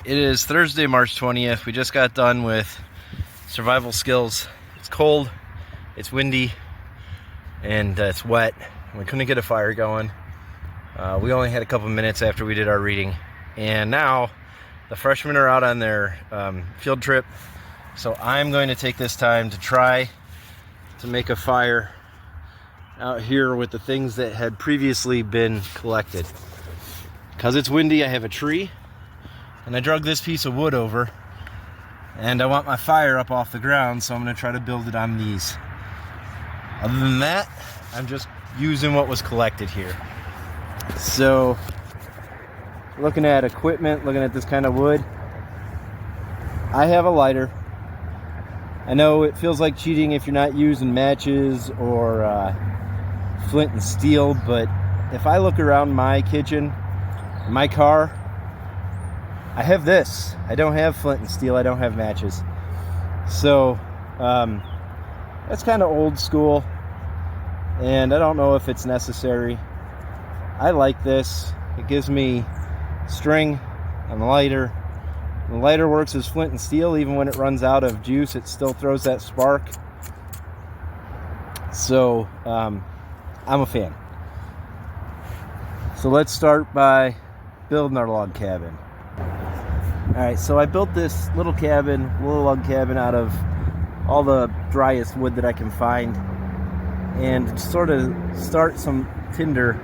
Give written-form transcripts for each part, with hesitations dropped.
It is Thursday, March 20th. We just got done with survival skills. It's cold, it's windy, and it's wet. We couldn't get a fire going. We only had a couple minutes after we did our reading. And now the freshmen are out on their field trip. So I'm going to take this time to try to make a fire out here with the things that had previously been collected. Because it's windy, I have a tree. And I drug this piece of wood over, and I want my fire up off the ground, so I'm going to try to build it on these. Other than that, I'm just using what was collected here. So, looking at equipment, looking at this kind of wood, I have a lighter. I know it feels like cheating if you're not using matches or flint and steel, but if I look around my kitchen, my car, I have this. I don't have flint and steel. I don't have matches. So, that's kind of old school. And I don't know if it's necessary. I like this. It gives me string and the lighter. The lighter works as flint and steel. Even when it runs out of juice, it still throws that spark. So, I'm a fan. So let's start by building our log cabin. Alright, so I built this little log cabin out of all the driest wood that I can find. And to sort of start some tinder,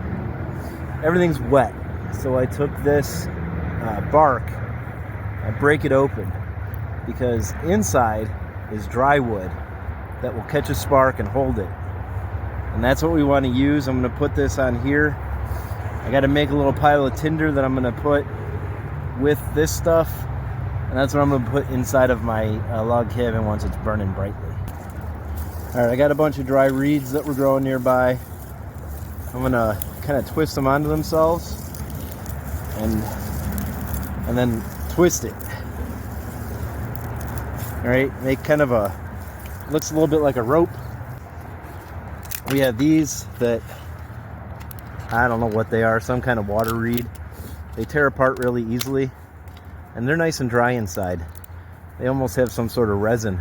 everything's wet. So I took this bark, I break it open, because inside is dry wood that will catch a spark and hold it. And that's what we want to use. I'm going to put this on here. I got to make a little pile of tinder that I'm going to put with this stuff, and that's what I'm going to put inside of my log cabin once it's burning brightly. Alright, I got a bunch of dry reeds that were growing nearby. I'm going to kind of twist them onto themselves and then twist it. Alright, make kind of looks a little bit like a rope. We have these that, I don't know what they are, some kind of water reed. They tear apart really easily, and they're nice and dry inside. They almost have some sort of resin.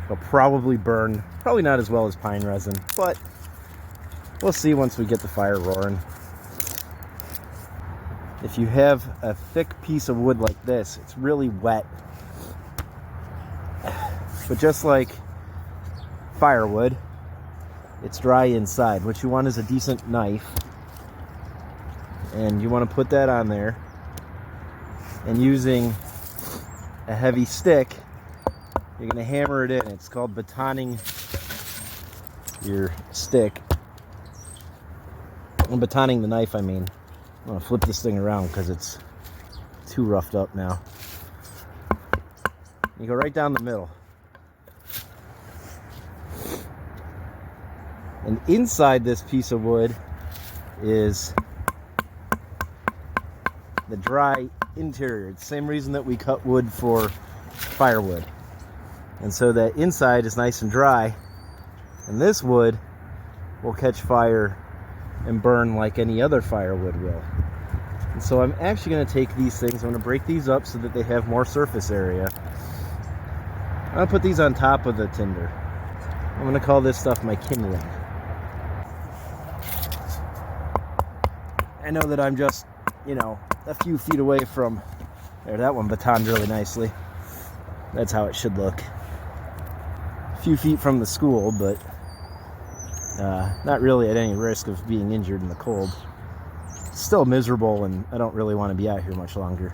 They'll probably burn, probably not as well as pine resin, but we'll see once we get the fire roaring. If you have a thick piece of wood like this, it's really wet. But just like firewood, it's dry inside. What you want is a decent knife. And you want to put that on there, and using a heavy stick, you're going to hammer it in. It's called batoning your stick. And batoning the knife, I mean. I'm going to flip this thing around because it's too roughed up now. You go right down the middle. And inside this piece of wood is the dry interior. It's the same reason that we cut wood for firewood. And so that inside is nice and dry, and this wood will catch fire and burn like any other firewood will. And so I'm actually going to take these things, I'm going to break these up so that they have more surface area. I'm going to put these on top of the tinder. I'm going to call this stuff my kindling. I know that I'm just, a few feet away from there. That one batoned really nicely. That's how it should look. A few feet from the school, but not really at any risk of being injured in the cold. It's still miserable, and I don't really want to be out here much longer.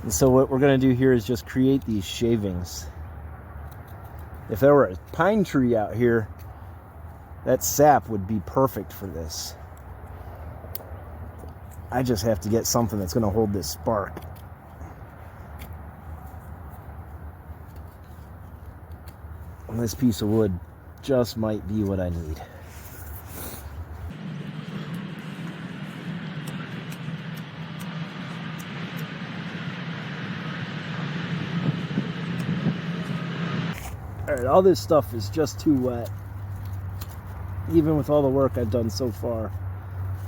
And so what we're going to do here is just create these shavings. If there were a pine tree out here, that sap would be perfect for this. I just have to get something that's going to hold this spark. And this piece of wood just might be what I need. Alright, all this stuff is just too wet, even with all the work I've done so far.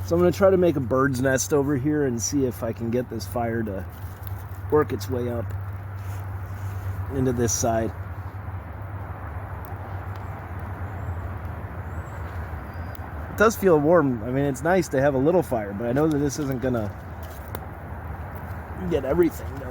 So I'm going to try to make a bird's nest over here and see if I can get this fire to work its way up into this side. It does feel warm. I mean, it's nice to have a little fire, but I know that this isn't gonna get everything going.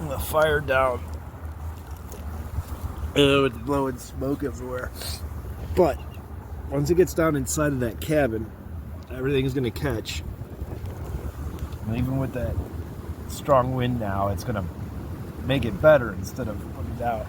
The fire down. It's blowing smoke everywhere. But once it gets down inside of that cabin, everything's going to catch. And even with that strong wind now, it's going to make it better instead of putting it out.